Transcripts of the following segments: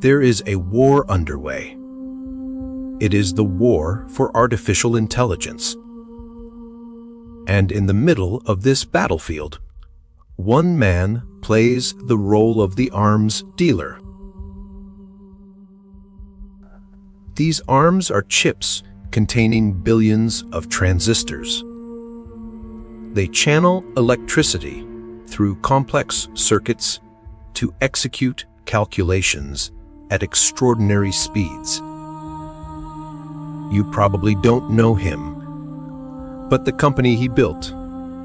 There is a war underway. It is the war for artificial intelligence. And in the middle of this battlefield, one man plays the role of the arms dealer. These arms are chips containing billions of transistors. They channel electricity through complex circuits to execute calculations at extraordinary speeds. You probably don't know him, but the company he built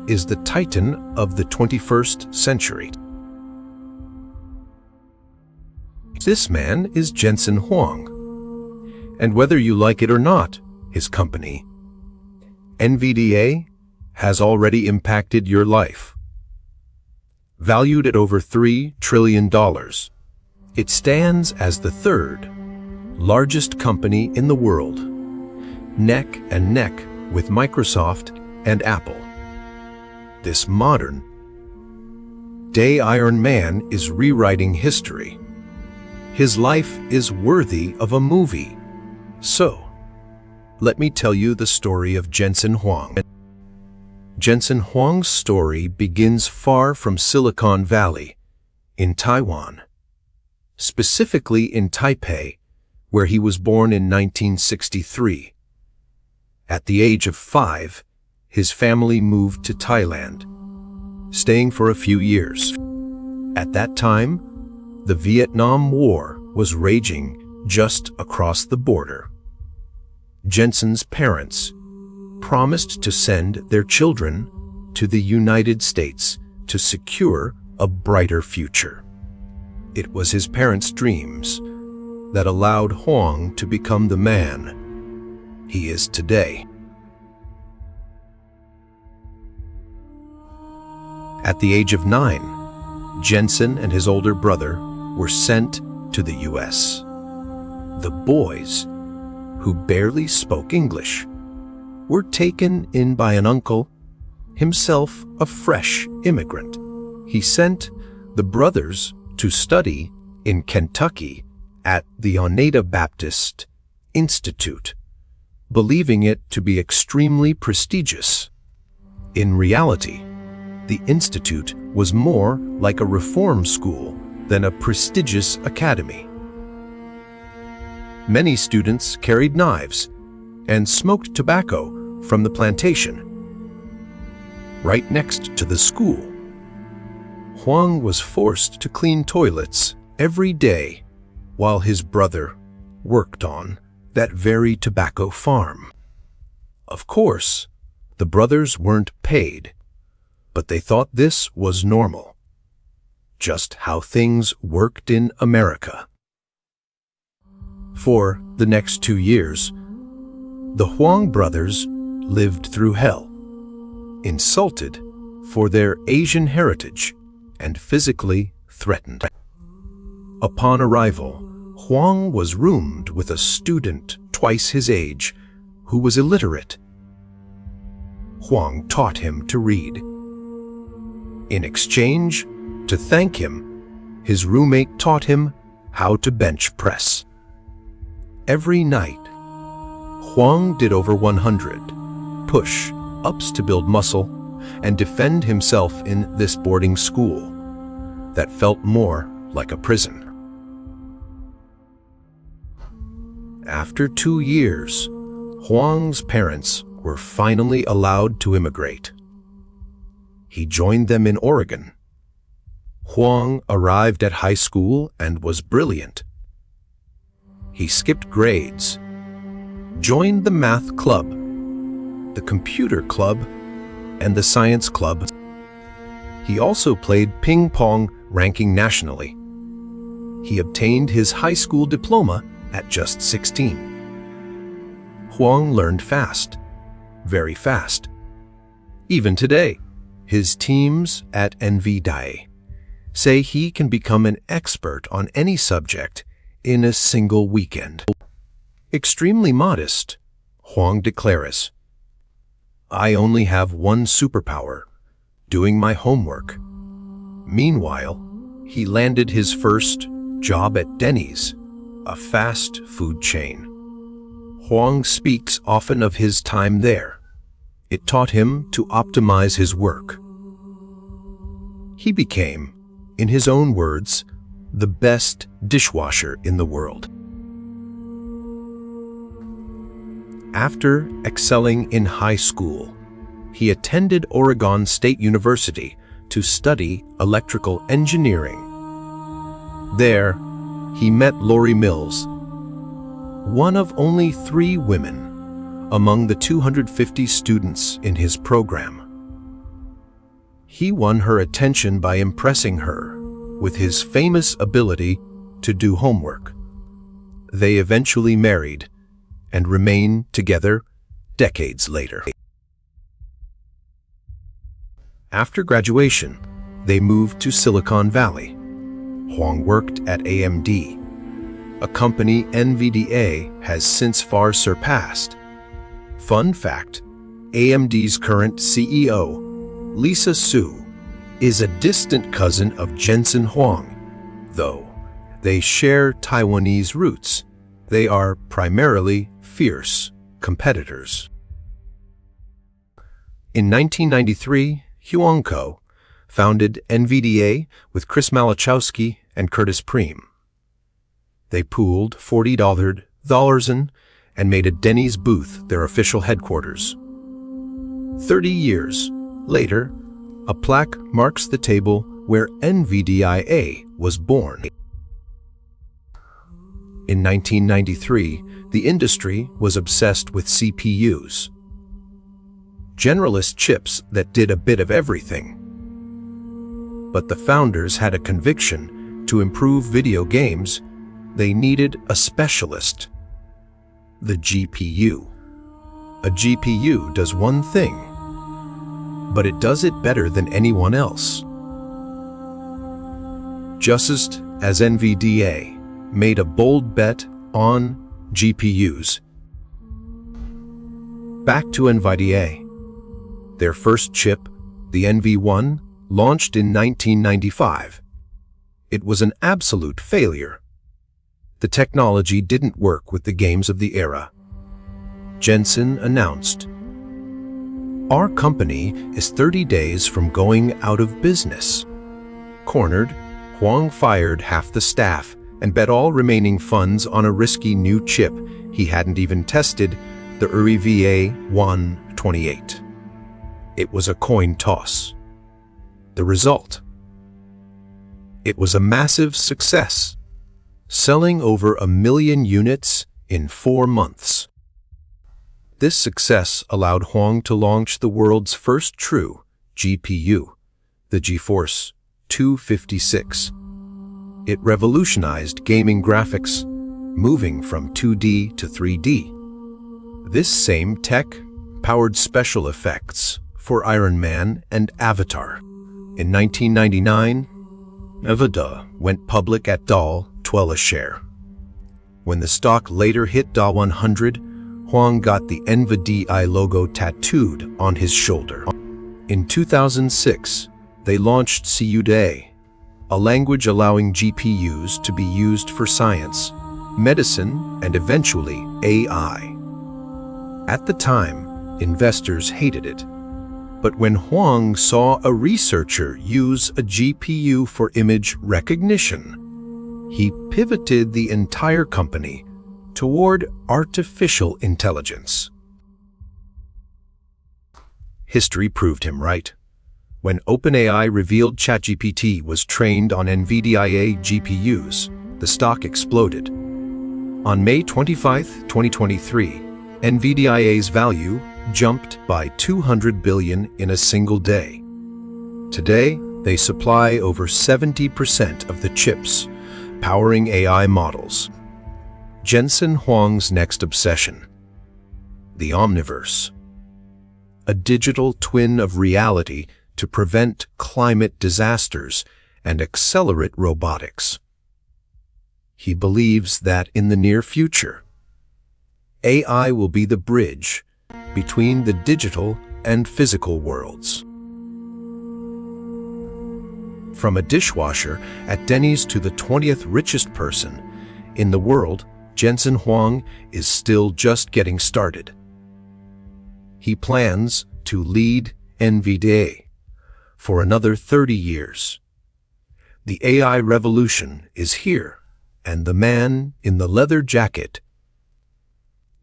is the titan of the 21st century. This man is Jensen Huang, and whether you like it or not, his company, Nvidia, has already impacted your life. Valued at over $3 trillion, it stands as the third largest company in the world, neck and neck with Microsoft and Apple. This modern-day Iron Man is rewriting history. His life is worthy of a movie. So, let me tell you the story of Jensen Huang. Jensen Huang's story begins far from Silicon Valley, in Taiwan. Specifically in Taipei, where he was born in 1963. At the age of 5, his family moved to Thailand, staying for a few years. At that time, the Vietnam War was raging just across the border. Jensen's parents promised to send their children to the United States to secure a brighter future. It was his parents' dreams that allowed Huang to become the man he is today. At the age of 9, Jensen and his older brother were sent to the US. The boys, who barely spoke English, were taken in by an uncle, himself a fresh immigrant. He sent the brothers to study in Kentucky at the Oneida Baptist Institute, believing it to be extremely prestigious. In reality, the institute was more like a reform school than a prestigious academy. Many students carried knives and smoked tobacco from the plantation. Right next to the school, Huang was forced to clean toilets every day while his brother worked on that very tobacco farm. Of course, the brothers weren't paid, but they thought this was normal, just how things worked in America. For the next 2 years, the Huang brothers lived through hell, insulted for their Asian heritage and physically threatened. Upon arrival, Huang was roomed with a student twice his age who was illiterate. Huang taught him to read. In exchange, to thank him, his roommate taught him how to bench press. Every night, Huang did over 100 push-ups to build muscle and defend himself in this boarding school that felt more like a prison. After 2 years, Huang's parents were finally allowed to immigrate. He joined them in Oregon. Huang arrived at high school and was brilliant. He skipped grades, joined the math club, the computer club, and the science club. He also played ping pong, ranking nationally. He obtained his high school diploma at just 16. Huang learned fast, very fast. Even today, his teams at Nvidia say he can become an expert on any subject in a single weekend. Extremely modest, Huang declares, "I only have one superpower, doing my homework." Meanwhile, he landed his first job at Denny's a fast food chain. Huang speaks often of his time there. It taught him to optimize his work. He became, in his own words, the best dishwasher in the world. After excelling in high school, he attended Oregon State University to study electrical engineering. There, he met Lori Mills, one of only 3 women among the 250 students in his program. He won her attention by impressing her with his famous ability to do homework. They eventually married and remain together decades later. After graduation, they moved to Silicon Valley. Huang worked at AMD, a company Nvidia has since far surpassed. Fun fact, AMD's current CEO, Lisa Su, is a distant cousin of Jensen Huang. Though they share Taiwanese roots, they are primarily fierce competitors. In 1993, Huang Co. founded Nvidia with Chris Malachowski and Curtis Preem. They pooled $40,000 and made a Denny's booth their official headquarters. 30 years later, a plaque marks the table where Nvidia was born. In 1993, the industry was obsessed with CPUs, generalist chips that did a bit of everything. But the founders had a conviction: to improve video games, they needed a specialist, the GPU. A GPU does one thing, but it does it better than anyone else. Just as Nvidia made a bold bet on GPUs. Back to Nvidia. Their first chip, the NV1, launched in 1995. It was an absolute failure. The technology didn't work with the games of the era. Jensen announced, "Our company is 30 days from going out of business." Cornered, Huang fired half the staff and bet all remaining funds on a risky new chip he hadn't even tested, the VA128. It was a coin toss. The result? It was a massive success, selling over 1 million units in 4 months. This success allowed Huang to launch the world's first true GPU, the GeForce 256. It revolutionized gaming graphics, moving from 2D to 3D. This same tech powered special effects for Iron Man and Avatar. In 1999, Nvidia went public at $12 a share. When the stock later hit $100, Huang got the Nvidia logo tattooed on his shoulder. In 2006, they launched CUDA, a language allowing GPUs to be used for science, medicine, and eventually AI. At the time, investors hated it. But when Huang saw a researcher use a GPU for image recognition, he pivoted the entire company toward artificial intelligence. History proved him right. When OpenAI revealed ChatGPT was trained on Nvidia GPUs, the stock exploded. On May 25, 2023, Nvidia's value jumped by $200 billion in a single day. Today, they supply over 70% of the chips powering AI models. Jensen Huang's next obsession: the Omniverse, a digital twin of reality to prevent climate disasters and accelerate robotics. He believes that in the near future, AI will be the bridge between the digital and physical worlds. From a dishwasher at Denny's to the 20th richest person, In the world, Jensen Huang is still just getting started. He plans to lead Nvidia for another 30 years. The AI revolution is here, and the man in the leather jacket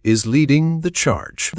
is leading the charge.